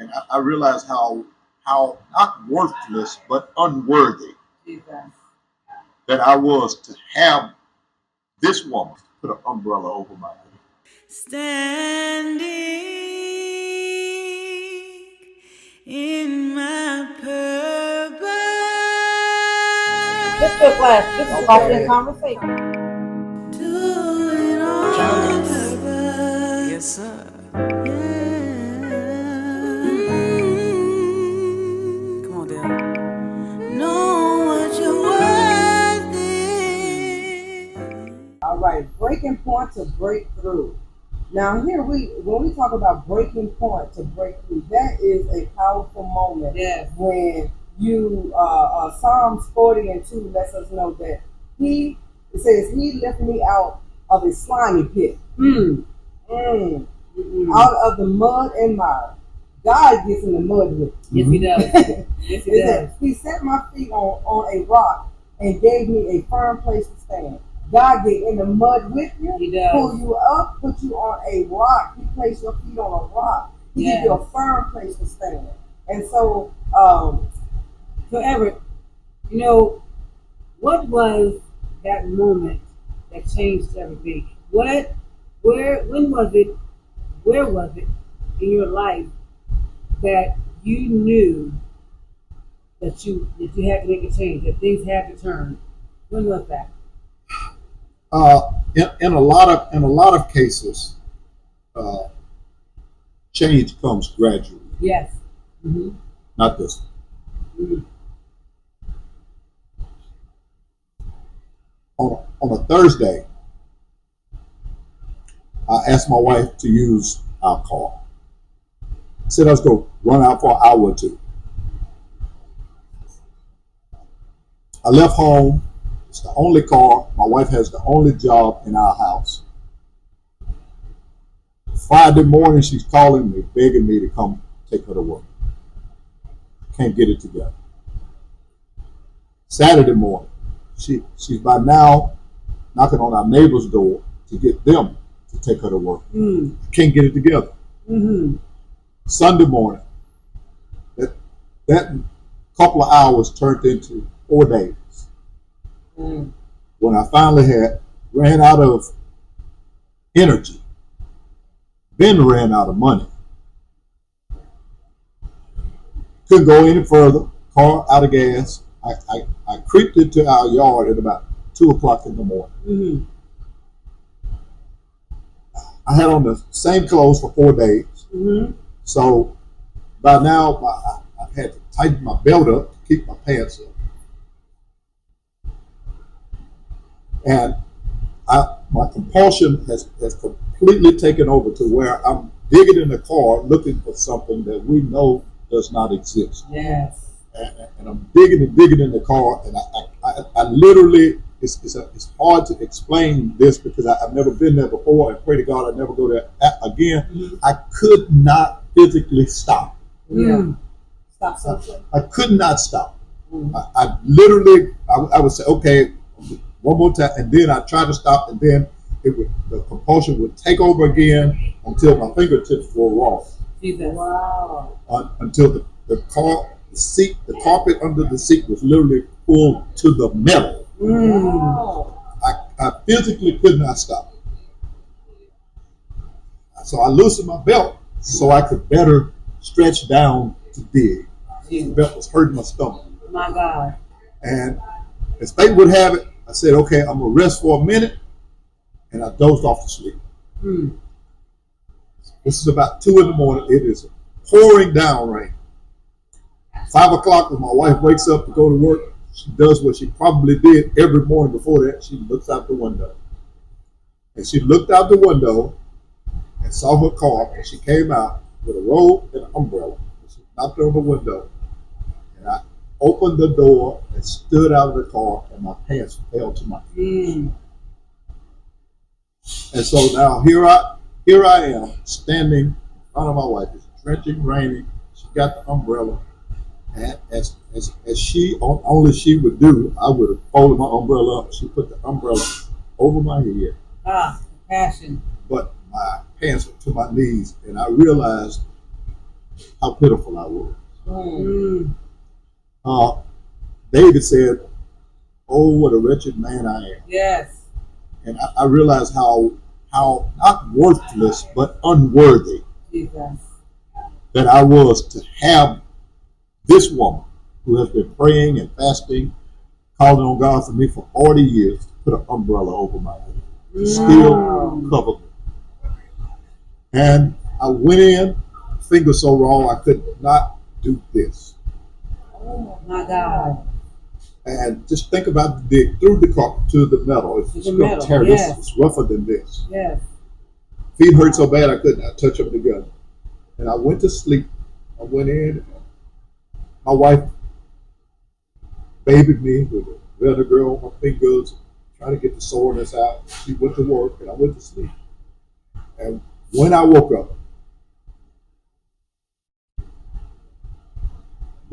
And I realized how not worthless but unworthy Jesus. that I was to have this woman put an umbrella over my head. Standing in my purpose. Let's go, class. This is about in conversation. Doing on purpose. Yes, sir. Come on, Dad. Know what you're worth is. All right, breaking point to break through. Now here when we talk about breaking point to break through, that is a powerful moment. Yes. When you Psalms 40:2 lets us know that it says he lifted me out of a slimy pit. Out of the mud and mire. God gets in the mud with you. Yes, he does. Yes, he does. He set my feet on a rock and gave me a firm place to stand. God get in the mud with you, He does. pull you up, put you on a rock. He place your feet on a rock. He Yes. give you a firm place to stand. And so, So Everett, you know, what was that moment that changed everything? When was it, where was it in your life that you knew that you had to make a change, that things had to turn? When was that? In a lot of cases, change comes gradually. Yes. Mm-hmm. Not this one. On a Thursday, I asked my wife to use our car. I said I was going to run out for an hour or two. I left home. It's the only car. My wife has the only job in our house. Friday morning, she's calling me, begging me to come take her to work. Can't get it together. Saturday morning, she's by now knocking on our neighbor's door to get them to take her to work. Can't get it together. mm-hmm. Sunday morning, that couple of hours turned into 4 days. When I finally ran out of energy, then ran out of money. Couldn't go any further, car out of gas. I creeped into our yard at about 2 o'clock in the morning. I had on the same clothes for 4 days. So by now, I had to tighten my belt up to keep my pants up. And my compulsion has completely taken over to where I'm digging in the car looking for something that we know does not exist. Yes. And I'm digging in the car, and I literally, it's hard to explain this because I've never been there before, and pray to God I never go there again. I could not physically stop. Stop. I could not stop. I literally, I would say, okay, one more time, and then I try to stop, and then the compulsion would take over again until my fingertips were raw. Jesus. Wow. Until the carpet under the seat was literally pulled to the metal. Wow. I physically could not stop. So I loosened my belt so I could better stretch down to dig. The belt was hurting my stomach. My God. And as fate would have it, I said, okay, I'm going to rest for a minute. And I dozed off to sleep. This is about 2 in the morning. It is pouring down rain. 5 o'clock when my wife wakes up to go to work, she does what she probably did every morning before that. She looks out the window. And she looked out the window and saw her car, and she came out with a robe and an umbrella. She knocked on the window, and I opened the door and stood out of the car, and my pants fell to my feet. And so now here I am standing in front of my wife. It's drenching, raining. She got the umbrella, and as she only she would do, I would have folded my umbrella up. She put the umbrella over my head. Passion. But my pants were to my knees, and I realized how pitiful I was. Mm. Uh, David said, "Oh, what a wretched man I am." Yes. And I realized how not worthless but unworthy Jesus. that I was to have this woman who has been praying and fasting, calling on God for me for 40 years, to put an umbrella over my head, to still cover me. And I went in, finger so raw I could not do this. Oh my God. And just think about the dig through the car to the metal. It's The going metal, to tear yes. this. It's rougher than this. Yes. Feet hurt so bad I could not touch them together. And I went to sleep. I went in. My wife babied me with a vinegar on my fingers, trying to get the soreness out. She went to work and I went to sleep. And when I woke up,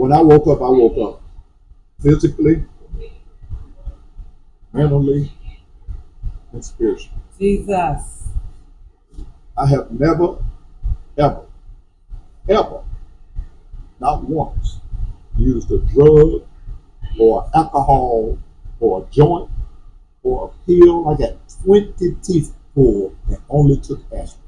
I woke up physically, mentally, and spiritually. Jesus. I have never, ever, ever, not once, used a drug or alcohol or a joint or a pill. I got 20 teeth pulled and only took aspirin.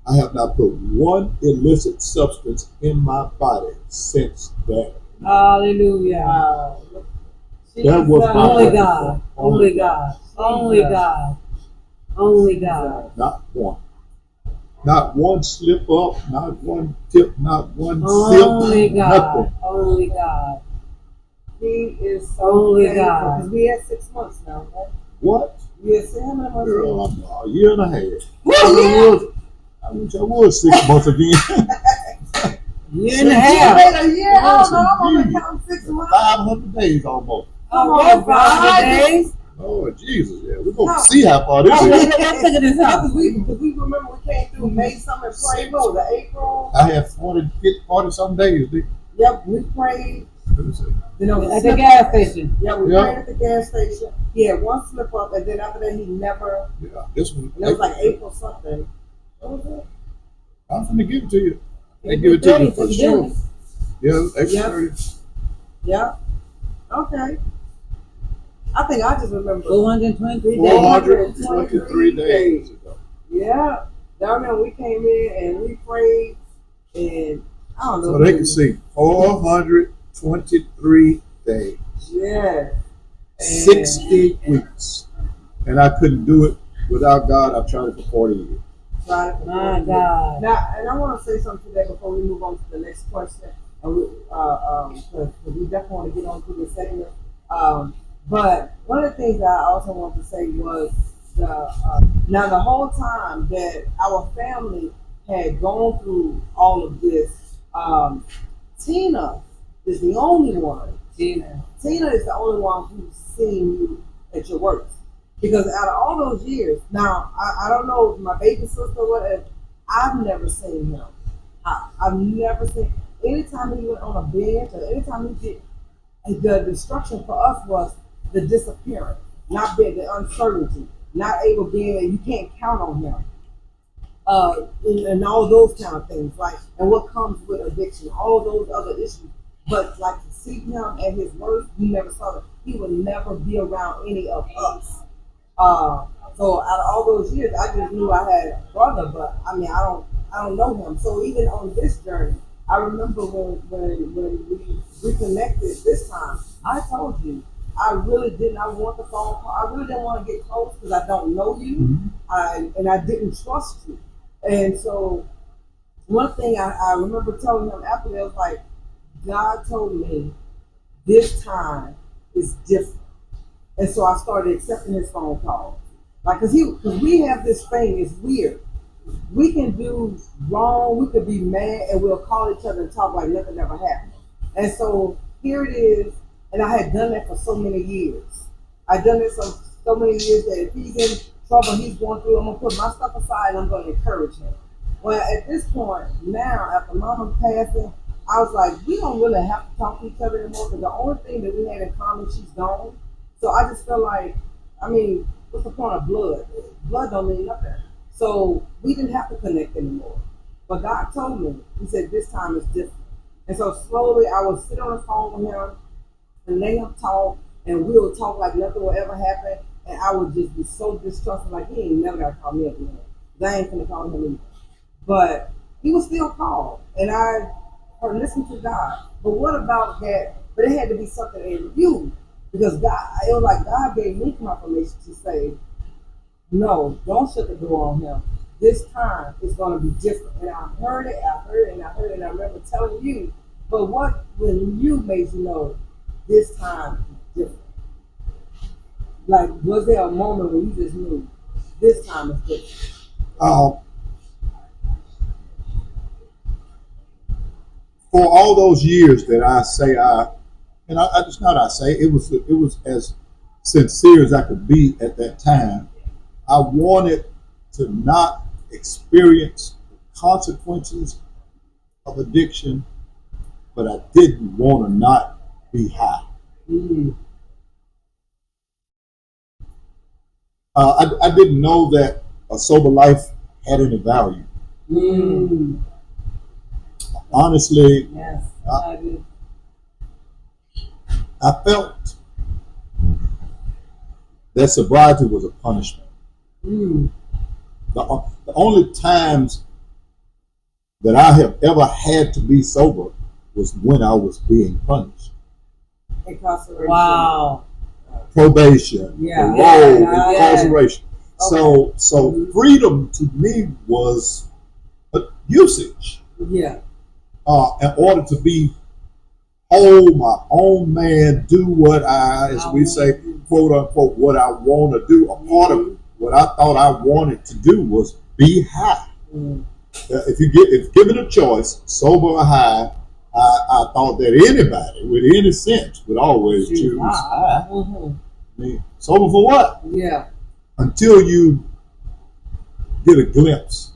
I have not put one illicit substance in my body since that. Hallelujah. That was my Only weapon. God. Only God. Only God. Only God. Not one. Not one slip up, not one tip, not one Only sip, God. nothing. Only God. He is so Only faithful, God. because we had 6 months now, right? What? We had 7 months. Girl, I'm a year and a half. Yeah. I wish I was 6 months again. Year and a You half. wait a year. I don't know. I'm Indeed. gonna count 6 months. 500 days almost. Oh, on, God. God. Days. Oh, Jesus, yeah. We're going to see how far this is. Let's look at this Yeah, up. because we remember we came through May, summer, and prayed. What was it, April? I had 40 some days. Yep, we prayed. Let me see. You know, At the gas station. Yeah, we Yeah. prayed at the gas station. He had one slip up, and then after that, he never. Yeah, this one. And it was like April something. What was it? I'm going to give it to you. They give it to you for sure. Yeah, April Yeah. 30th. Yeah. Okay. I think I just remember. 423 days. 423 days ago. Yeah. Down there we came in and we prayed, and I don't know. So they can see 423 days. Yeah. 60 weeks. And I couldn't do it without God. I've tried it for 40 years. My God. Now, and I want to say something to that before we move on to the next question. And we, because we definitely want to get on to this segment. But one of the things that I also wanted to say was now the whole time that our family had gone through all of this, Tina is the only one. Tina is the only one who's seen you at your worst. Because out of all those years, now I don't know if my baby sister or whatever, I've never seen him. I've never seen. Anytime he went on a bench or anytime he did, the destruction for us was the disappearance, not being the uncertainty, not able being, you can't count on him, and all those kind of things, like, and what comes with addiction, all those other issues. But like to see him at his worst, we never saw it. He would never be around any of us. So out of all those years, I just knew I had a brother, but I mean, I don't know him. So even on this journey, I remember when we reconnected this time, I told you, I really did not want the phone call. I really didn't want to get close because I don't know you, and I didn't trust you. And so one thing I remember telling him after that was like, God told me this time is different. And so I started accepting his phone calls. Like, cause we have this thing, it's weird. We can do wrong, we could be mad, and we'll call each other and talk like nothing ever happened. And so here it is, and I had done that for so many years. I've done this so many years that if he's in trouble, he's going through, I'm gonna put my stuff aside and I'm gonna encourage him. Well, at this point, now, after Mama passing, I was like, we don't really have to talk to each other anymore because the only thing that we had in common, she's gone. So I just felt like, I mean, what's the point of blood? Blood don't mean nothing. So we didn't have to connect anymore. But God told me, He said, this time is different. And so slowly I would sit on the phone with him and let him talk, and we would talk like nothing would ever happen. And I would just be so distrustful, like he ain't never got to call me again. I ain't gonna call him either. But he was still called, and I heard listen to God. But what about that? But it had to be something in you, because God, it was like God gave me confirmation to say, no, don't shut the door on him. This time it's going to be different. And I heard it, and I remember telling you, but what when you made you know this time is different? Like, was there a moment when you just knew this time is different? For all those years that I say I just not I say it was as sincere as I could be at that time. I wanted to not experience the consequences of addiction, but I didn't want to not be high. Mm. I didn't know that a sober life had any value. Mm. Honestly, Yes, I felt that sobriety was a punishment. Mm. The only times that I have ever had to be sober was when I was being punished. Incarceration. Wow. Probation, Yeah. parole, Yeah. incarceration. Okay. So freedom to me was a usage. Yeah. In order to be whole, my own man, do what as we say, quote unquote, what I want to do. A part of what I thought I wanted to do was be high. Mm. If given a choice, sober or high, I thought that anybody with any sense would always choose high. Mm-hmm. I mean, sober for what? Yeah. Until you get a glimpse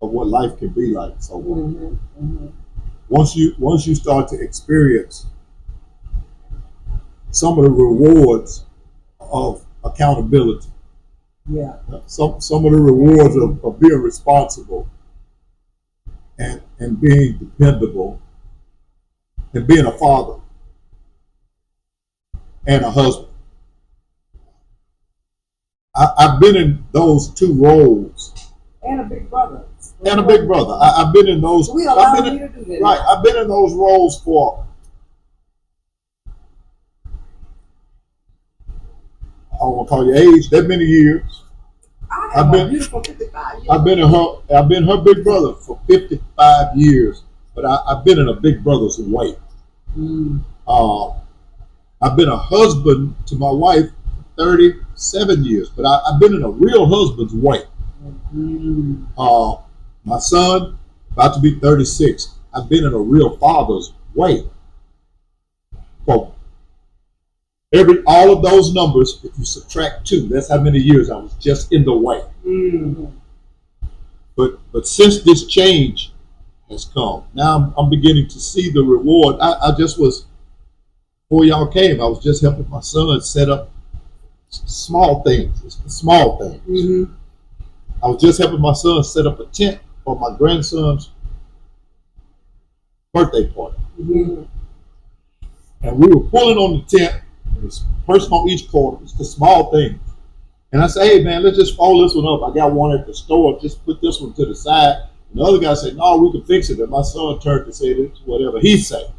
of what life can be like sober. Mm-hmm. Mm-hmm. Once you start to experience some of the rewards of accountability, yeah, some of the rewards of being responsible and being dependable and being a father and a husband. I've been in those two roles. And a big brother. And a big brother. I've been in those. We allow you to do that. Right. I've been in those roles for, I don't want to call you age, that many years. I've been beautiful 55 years. I've been her big brother for 55 years, but I've been in a big brother's way. Mm. I've been a husband to my wife for 37 years, but I've been in a real husband's way. Mm. My son, about to be 36, I've been in a real father's way. So all of those numbers, if you subtract 2, that's how many years I was just in the way. Mm-hmm. But since this change has come, now I'm beginning to see the reward. I just was, before y'all came, I was just helping my son set up small things. Mm-hmm. I was just helping my son set up a tent for my grandson's birthday party. Mm-hmm. And we were pulling on the tent, and it's a person on each corner. It's the small things. And I said, hey man, let's just fold this one up. I got one at the store, just put this one to the side. And the other guy said, no, we can fix it. And my son turned and said, it's whatever he said.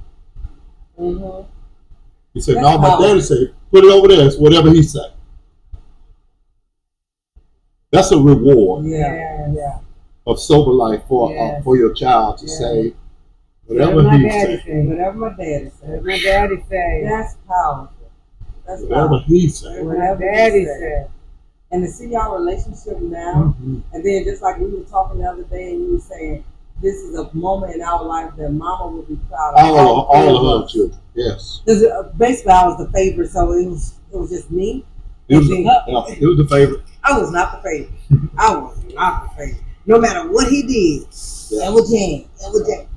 Mm-hmm. He said, no, my daddy said, put it over there, it's whatever he said. That's a reward of sober life for your child to say, whatever he said. Whatever my daddy said. Whatever my daddy said. That's powerful. That's whatever powerful. he said. Whatever daddy said. And to see y'all relationship now, and then just like we were talking the other day, and you were saying, this is a moment in our life that Mama will be proud of. All of her children, yes. Basically, I was the favorite, so it was just me. It was the favorite. I was not the favorite. I was not the favorite. No matter what he did, Edward James.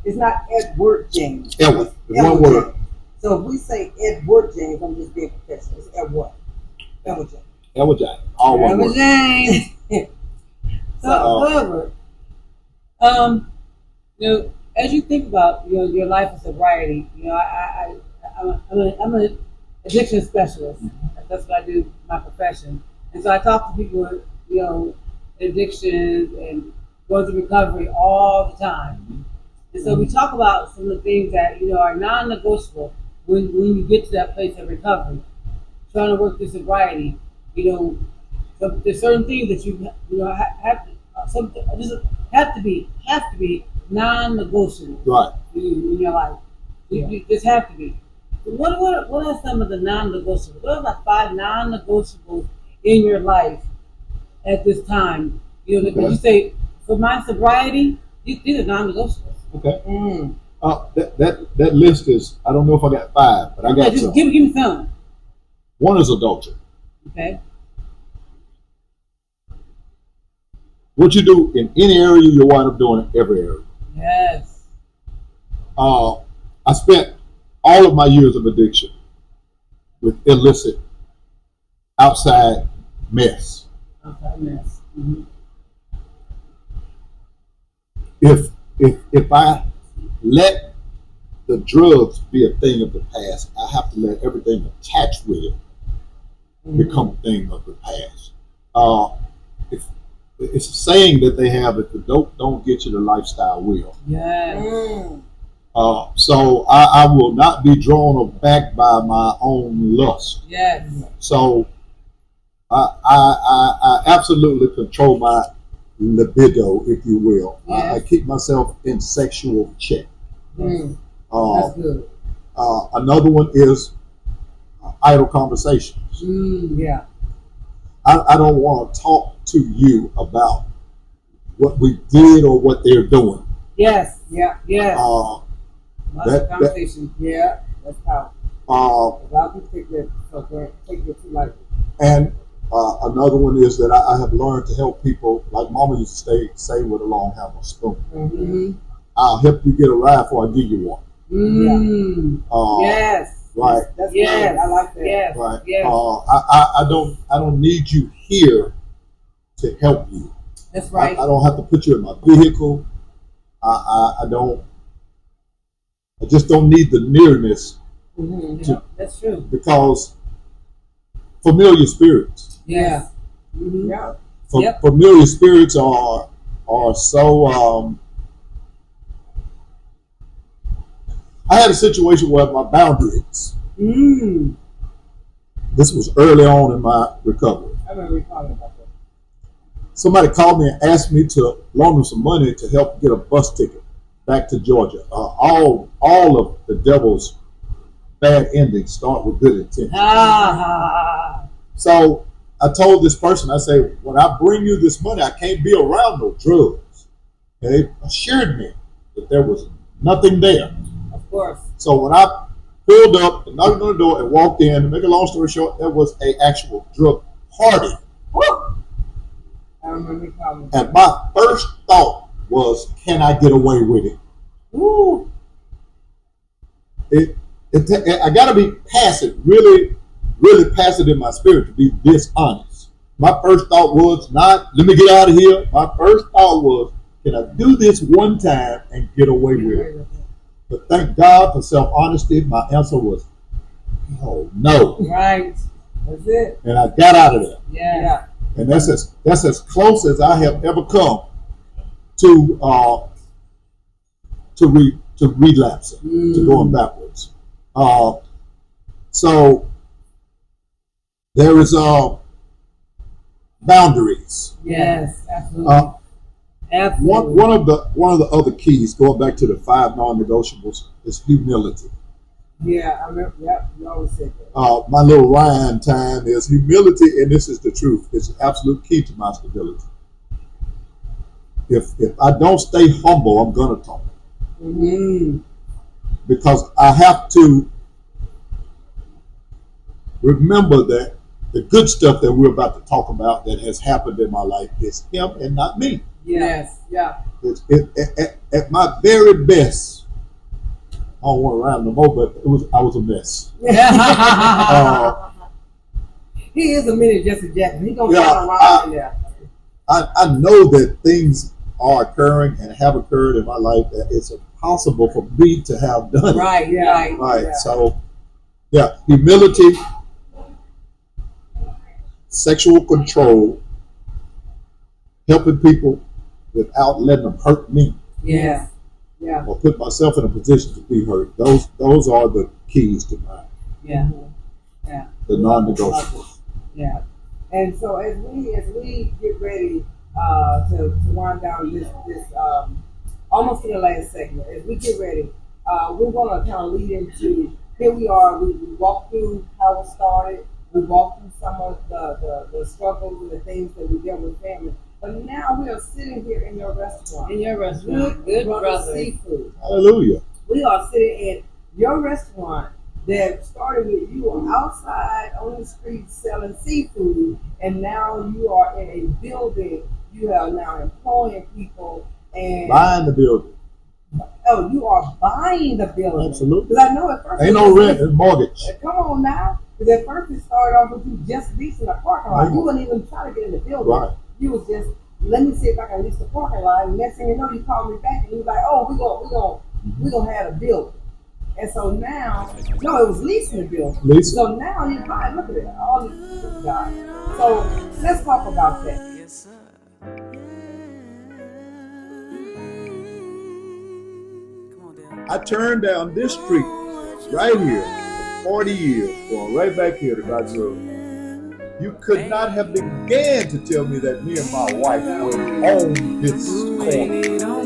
It's not Edward James. Edward. One word. So if we say Edward James, I'm just being professional. It's Edward. Edward James. Edward James. All one word. James. So, Edward. You know, as you think about your life of sobriety, I'm an addiction specialist. That's what I do, my profession. And so I talk to people with addictions and going through recovery all the time. And so we talk about some of the things that are non-negotiable when you get to that place of recovery, trying to work through sobriety. There's certain things that have to just have to be non-negotiable. Right. In your life. You just have to be. What are some of the non-negotiables? What are the 5 non-negotiables in your life at this time? Because you say for my sobriety, these are non-negotiables. Okay. That list is, I don't know if I got 5, but I got just some. give me some. One is adultery. Okay. What you do in any area, you wind up doing in every area. Yes. I spent all of my years of addiction with illicit outside mess. Outside mess. Mm-hmm. If I let the drugs be a thing of the past, I have to let everything attached with it become a thing of the past. It's a saying that they have: if the dope don't get you, the lifestyle will. Yes. So I will not be drawn back by my own lust. Yes. So I absolutely control my libido, if you will. Yes. I keep myself in sexual check. That's good. Another one is idle conversations. Yeah. I don't want to talk to you about what we did or what they're doing. Yes. Yeah. Yes. That conversation. Yeah. That's powerful. A lot of people take that too lightly. And another one is that I have learned to help people, like Mama used to say with a long handle spoon. Mm-hmm. I'll help you get a ride before I give you one. Yes. Right. That's good. I like that. Yes. Right. Yes. I don't need you here to help you. That's right. I don't have to put you in my vehicle. I just don't need the nearness. That's true. Because familiar spirits. Yeah. Mm-hmm. Yeah. Familiar spirits are so. I had a situation where my boundaries. This was early on in my recovery. I remember talking about that. Somebody called me and asked me to loan them some money to help get a bus ticket back to Georgia. All of the devil's bad endings start with good intentions. So I told this person, I say, when I bring you this money, I can't be around no drugs. They assured me that there was nothing there. Of course. So when I pulled up and knocked on the door and walked in, to make a long story short, there was an actual drug party. Woo! I remember calling. And my first thought was, can I get away with it? Woo! I got to be passive, really, really passive in my spirit to be dishonest. My first thought was not, let me get out of here. My first thought was, can I do this one time and get away with it? But thank God for self-honesty. My answer was, oh, no. Right. That's it. And I got out of there. Yeah. And that's as close as I have ever come to relapsing, to going backwards. So there is boundaries. Yes, absolutely. Absolutely. One of the other keys, going back to the 5 non-negotiables, is humility. Yeah, I remember. Yeah, you always said that. My little Ryan time is humility, and this is the truth. It's an absolute key to my stability. If I don't stay humble, I'm gonna talk. Because I have to remember that the good stuff that we're about to talk about that has happened in my life is him and not me. Yes. Yeah. At my very best, I don't want to rhyme no more, but I was a mess. He is a mini Jesse Jackson. He gonna run around in there. I know that things are occurring and have occurred in my life that it's impossible for me to have done it. Right, right. Right. Yeah. So, yeah, humility, sexual control, helping people without letting them hurt me Yes. Yeah. or put myself in a position to be hurt. Those are the keys to mine. Yeah. Yeah. The non-negotiables. Yeah. And so as we get ready to wind down this almost to the last segment, as we get ready, we're gonna kind of lead into here we are. We walked through how it started. We walked through some of the struggles and the things that we dealt with family. But now we are sitting here in your restaurant. In your restaurant. Good brother. Seafood. Hallelujah. We are sitting in your restaurant that started with you on outside on the street selling seafood, and now you are in a building. You are now employing people and Buying the building. oh, you are buying the building. Absolutely. Because I know at first Ain't no rent, it's mortgage. Come on now, because at first it started off with you just leasing a parking lot. You wouldn't even try to get in the building. Right. You was just let me see if I can lease the parking lot. And next thing you know, you called me back and you was like, oh, we gonna have a building. And so now, no, it was leasing the building. Leasing. So now you buy. Look at it, all this guy. So let's talk about that. Yes, sir. Come on, Dale. I turned down this street right here for 40 years, going right back here to God's Road. You could not have began to tell me that me and my wife would own this corner.